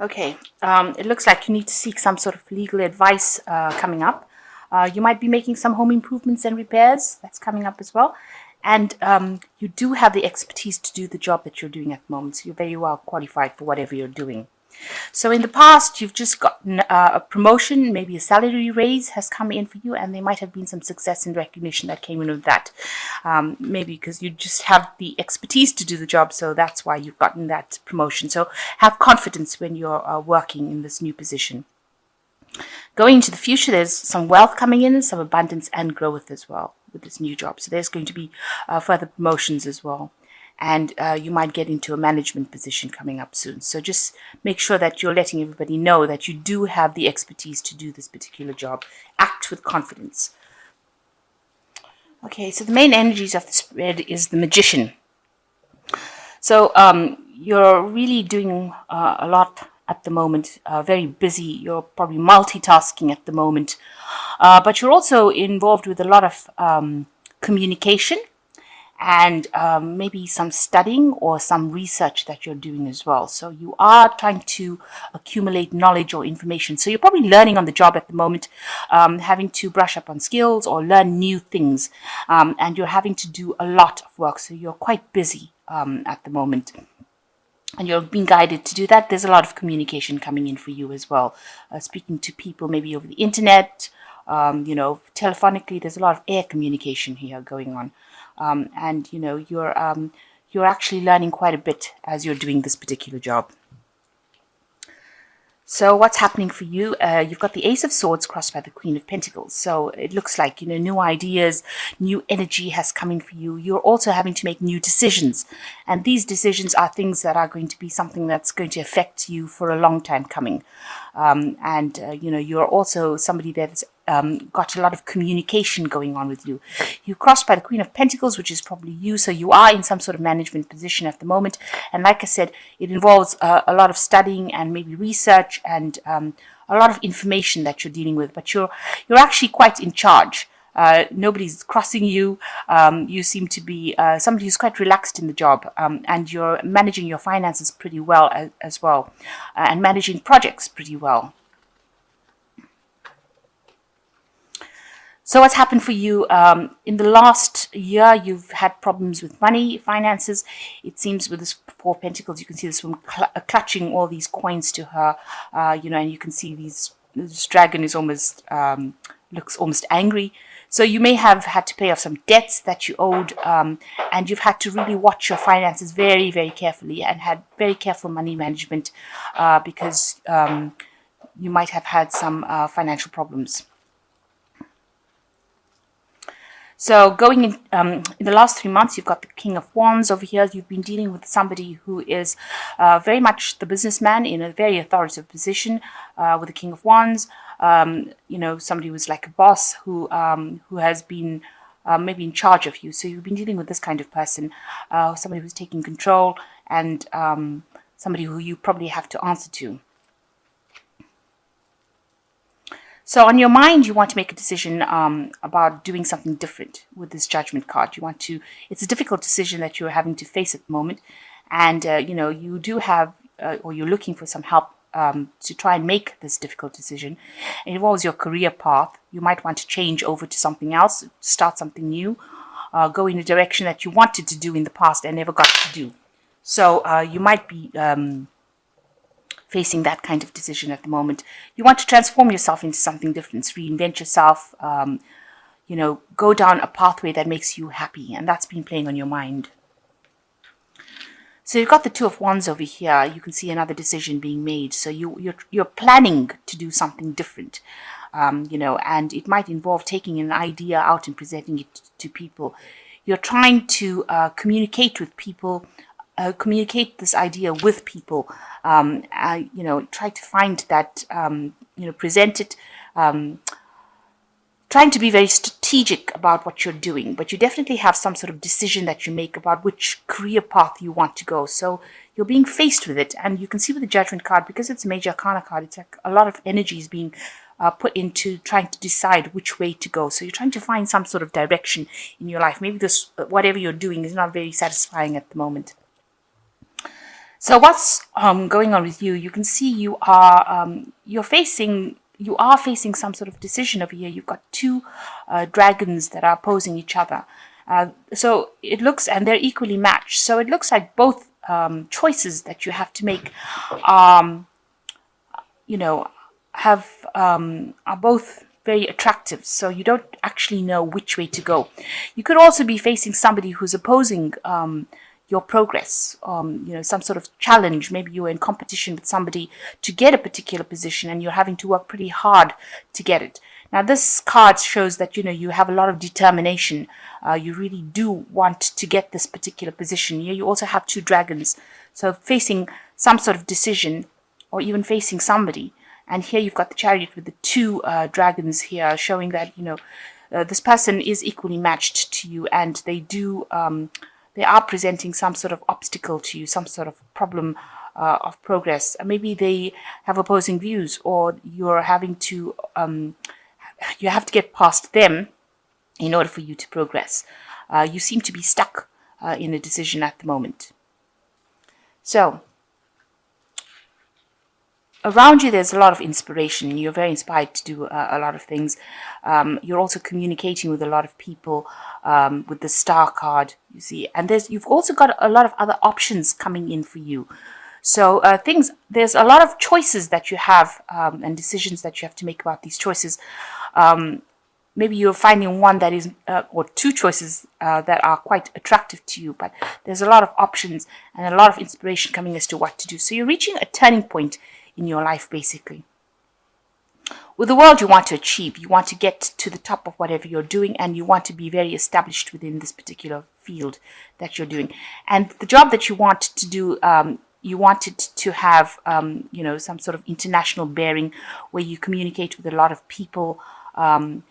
Okay, it looks like you need to seek some sort of legal advice coming up. You might be making some home improvements and repairs. That's coming up as well. And you do have the expertise to do the job that you're doing at the moment. So you're very well qualified for whatever you're doing. So in the past, you've just gotten a promotion, maybe a salary raise has come in for you, and there might have been some success and recognition that came in with that. Maybe because you just have the expertise to do the job, so that's why you've gotten that promotion. So have confidence when you're working in this new position. Going into the future, there's some wealth coming in, some abundance and growth as well with this new job. So there's going to be further promotions as well. And you might get into a management position coming up soon. So just make sure that you're letting everybody know that you do have the expertise to do this particular job. Act with confidence. Okay, so the main energies of the spread is the Magician. So you're really doing a lot at the moment, very busy. You're probably multitasking at the moment. But you're also involved with a lot of communication and maybe some studying or some research that you're doing as well. So you are trying to accumulate knowledge or information. So you're probably learning on the job at the moment, having to brush up on skills or learn new things. And you're having to do a lot of work. So you're quite busy at the moment. And you're being guided to do that. There's a lot of communication coming in for you as well. Speaking to people maybe over the internet, telephonically. There's a lot of air communication here going on. And you're actually learning quite a bit as you're doing this particular job. So what's happening for you? You've got the Ace of Swords crossed by the Queen of Pentacles. So it looks like, new ideas, new energy has come in for you. You're also having to make new decisions. And these decisions are things that are going to be something that's going to affect you for a long time coming. You're also somebody that's got a lot of communication going on with you. You crossed by the Queen of Pentacles, which is probably you, so you are in some sort of management position at the moment. And like I said, it involves a lot of studying and maybe research and a lot of information that you're dealing with. But you're actually quite in charge. Nobody's crossing you. You seem to be somebody who's quite relaxed in the job, and you're managing your finances pretty well as well, and managing projects pretty well. So what's happened for you in the last year? You've had problems with money, finances. It seems with this Four of Pentacles, you can see this woman clutching all these coins to her, and you can see this dragon is almost looks almost angry. So you may have had to pay off some debts that you owed, and you've had to really watch your finances very, very carefully and had very careful money management because you might have had some financial problems. So going in the last 3 months, you've got the King of Wands over here. You've been dealing with somebody who is very much the businessman in a very authoritative position with the King of Wands. Somebody who's like a boss who has been maybe in charge of you. So you've been dealing with this kind of person, somebody who's taking control and somebody who you probably have to answer to. So on your mind, you want to make a decision about doing something different with this Judgment card. It's a difficult decision that you're having to face at the moment. And, you do have, or you're looking for some help to try and make this difficult decision. It involves your career path. You might want to change over to something else, start something new, go in a direction that you wanted to do in the past and never got to do. So you might be facing that kind of decision at the moment. You want to transform yourself into something different, reinvent yourself, go down a pathway that makes you happy, and that's been playing on your mind. So you've got the Two of Wands over here. You can see another decision being made. So you're planning to do something different, and it might involve taking an idea out and presenting it to people. You're trying to communicate with people, communicate this idea with people, try to find that, present it, trying to be very strategic about what you're doing, but you definitely have some sort of decision that you make about which career path you want to go. So you're being faced with it, and you can see with the Judgment card, because it's a major arcana card, it's like a lot of energy is being put into trying to decide which way to go. So you're trying to find some sort of direction in your life. Maybe this, whatever you're doing, is not very satisfying at the moment. So what's going on with you? You can see you are facing some sort of decision over here. You've got two dragons that are opposing each other. So it looks, and they're equally matched. So it looks like both choices that you have to make, you know, have are both very attractive. So you don't actually know which way to go. You could also be facing somebody who's opposing your progress, some sort of challenge. Maybe you're in competition with somebody to get a particular position and you're having to work pretty hard to get it. Now, this card shows that, you have a lot of determination. You really do want to get this particular position. Here, you also have two dragons. So facing some sort of decision or even facing somebody. And here you've got the Chariot with the two dragons here, showing that, this person is equally matched to you, and they are presenting some sort of obstacle to you, some sort of problem of progress. Maybe they have opposing views, or you're having to you have to get past them in order for you to progress. You seem to be stuck in a decision at the moment. So around you, there's a lot of inspiration. You're very inspired to do a lot of things. You're also communicating with a lot of people with the Star card, you see. And you've also got a lot of other options coming in for you. So there's a lot of choices that you have and decisions that you have to make about these choices. Maybe you're finding one that is, or two choices that are quite attractive to you, but there's a lot of options and a lot of inspiration coming as to what to do. So you're reaching a turning point in your life, basically. With the world you want to achieve, you want to get to the top of whatever you're doing, and you want to be very established within this particular field that you're doing. And the job that you want to do, you want it to have, some sort of international bearing where you communicate with a lot of people, and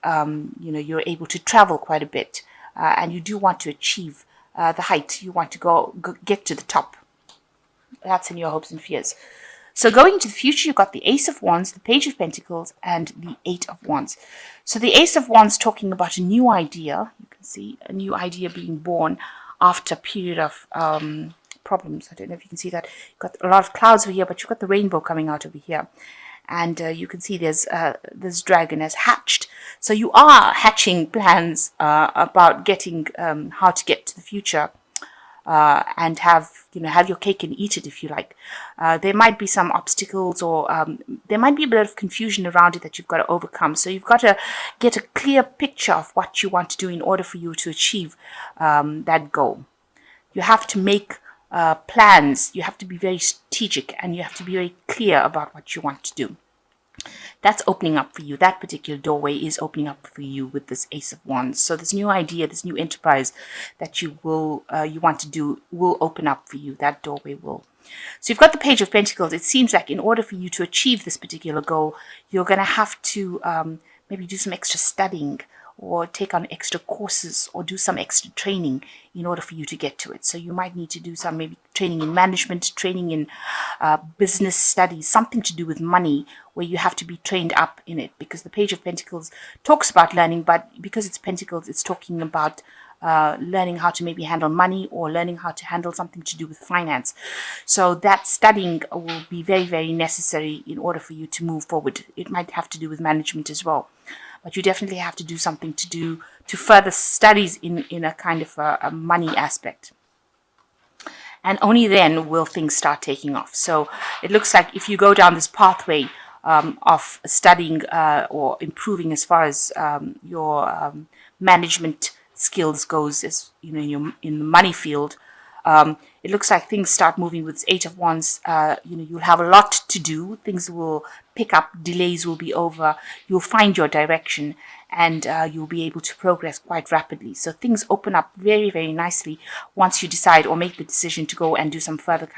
you're able to travel quite a bit, and you do want to achieve the height. You want to get to the top. That's in your hopes and fears. So going into the future, you've got the Ace of Wands, the Page of Pentacles, and the Eight of Wands. So the Ace of Wands talking about a new idea. You can see a new idea being born after a period of problems. I don't know if you can see that. You've got a lot of clouds over here, but you've got the rainbow coming out over here. And you can see this dragon has hatched. So you are hatching plans about getting how to get to the future. And have your cake and eat it, if you like. There might be some obstacles, or there might be a bit of confusion around it that you've got to overcome. So you've got to get a clear picture of what you want to do in order for you to achieve that goal. You have to make plans. You have to be very strategic, and you have to be very clear about what you want to do. That's opening up for you. That particular doorway is opening up for you with this Ace of Wands. So this new idea, this new enterprise that you want to do will open up for you. That doorway will. So you've got the Page of Pentacles. It seems like in order for you to achieve this particular goal, you're going to have to maybe do some extra studying, or take on extra courses, or do some extra training in order for you to get to it. So you might need to do some maybe training in management, training in business studies, something to do with money, where you have to be trained up in it, because the Page of Pentacles talks about learning, but because it's Pentacles, it's talking about learning how to maybe handle money, or learning how to handle something to do with finance. So that studying will be very, very necessary in order for you to move forward. It might have to do with management as well. But you definitely have to do something to further studies in a kind of a money aspect. And only then will things start taking off. So it looks like if you go down this pathway of studying or improving as far as your management skills goes, as in the money field, it looks like things start moving with Eight of Wands. You'll have a lot to do. Things will pick up. Delays will be over. You'll find your direction, and you'll be able to progress quite rapidly. So things open up very, very nicely once you decide or make the decision to go and do some further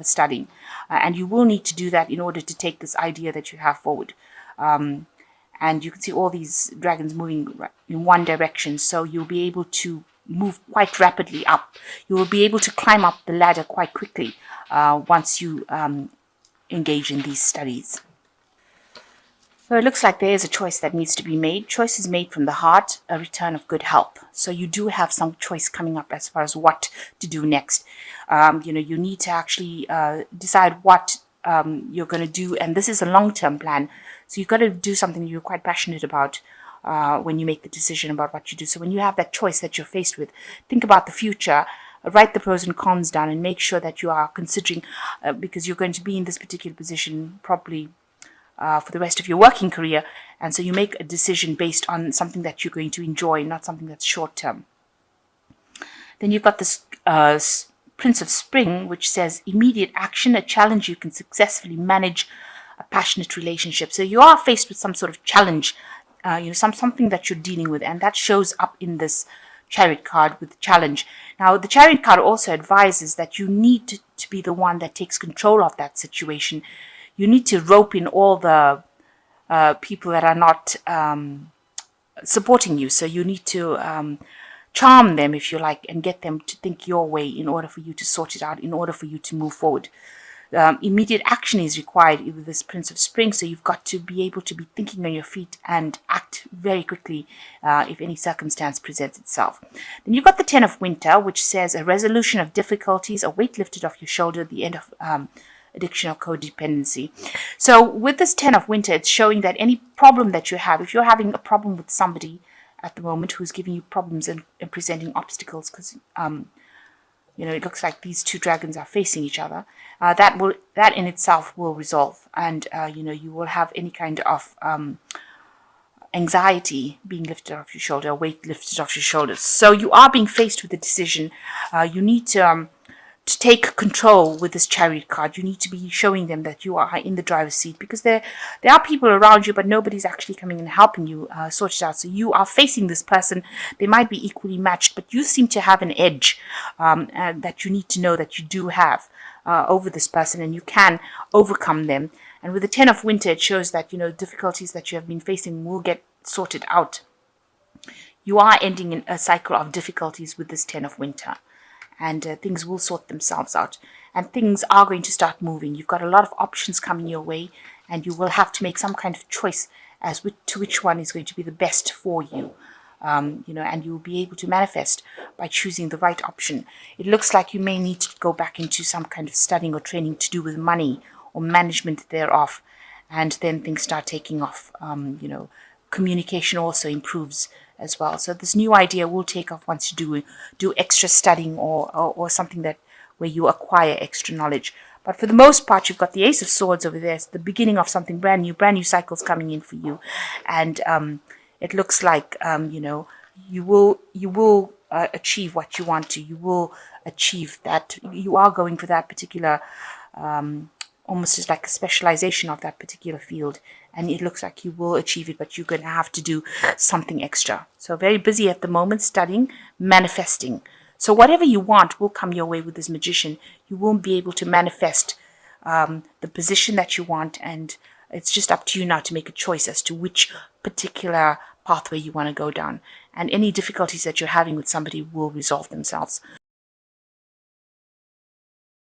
studying. And you will need to do that in order to take this idea that you have forward. And you can see all these dragons moving in one direction. So you'll be able to move quite rapidly up. You will be able to climb up the ladder quite quickly once you engage in these studies. So it looks like there is a choice that needs to be made. Choice is made from the heart, a return of good help. So you do have some choice coming up as far as what to do next. You need to actually decide what you're going to do, and this is a long-term plan. So you've got to do something you're quite passionate about when you make the decision about what you do. So when you have that choice that you're faced with, think about the future. Write the pros and cons down and make sure that you are considering, because you're going to be in this particular position probably for the rest of your working career, and so you make a decision based on something that you're going to enjoy, not something that's short term. Then you've got this Prince of Spring, which says immediate action, a challenge you can successfully manage, a passionate relationship. So you are faced with some sort of challenge, something that you're dealing with, and that shows up in this Chariot card with challenge. Now, the Chariot card also advises that you need to be the one that takes control of that situation. You need to rope in all the people that are not supporting you. So you need to charm them, if you like, and get them to think your way in order for you to sort it out, in order for you to move forward. Immediate action is required with this Prince of Spring, so you've got to be able to be thinking on your feet and act very quickly if any circumstance presents itself. Then you've got the Ten of Winter, which says a resolution of difficulties, a weight lifted off your shoulder, the end of addiction or codependency. So with this Ten of Winter, it's showing that any problem that you have, if you're having a problem with somebody at the moment who's giving you problems and presenting obstacles, because it looks like these two dragons are facing each other, that in itself will resolve, and you will have any kind of anxiety being lifted off your shoulder, weight lifted off your shoulders. So you are being faced with a decision. You need to take control with this Chariot card. You need to be showing them that you are in the driver's seat, because there are people around you, but nobody's actually coming and helping you sort it out. So you are facing this person. They might be equally matched, but you seem to have an edge that you need to know that you do have over this person, and you can overcome them. And with the Ten of Winter, it shows that difficulties that you have been facing will get sorted out. You are ending in a cycle of difficulties with this Ten of Winter, and things will sort themselves out, and things are going to start moving. You've got a lot of options coming your way, and you will have to make some kind of choice as to which one is going to be the best for you. And you'll be able to manifest by choosing the right option. It looks like you may need to go back into some kind of studying or training to do with money or management thereof, and then things start taking off. Communication also improves as well. So this new idea will take off once you do extra studying or something where you acquire extra knowledge. But for the most part, you've got the Ace of Swords over there. It's the beginning of something brand new cycles coming in for you, and it looks like you will achieve what you want to. You will achieve that. You are going for that particular almost as like a specialization of that particular field, and it looks like you will achieve it, but you're going to have to do something extra. So very busy at the moment, studying, manifesting. So whatever you want will come your way with this Magician. You won't be able to manifest the position that you want, and it's just up to you now to make a choice as to which particular pathway you want to go down. And any difficulties that you're having with somebody will resolve themselves.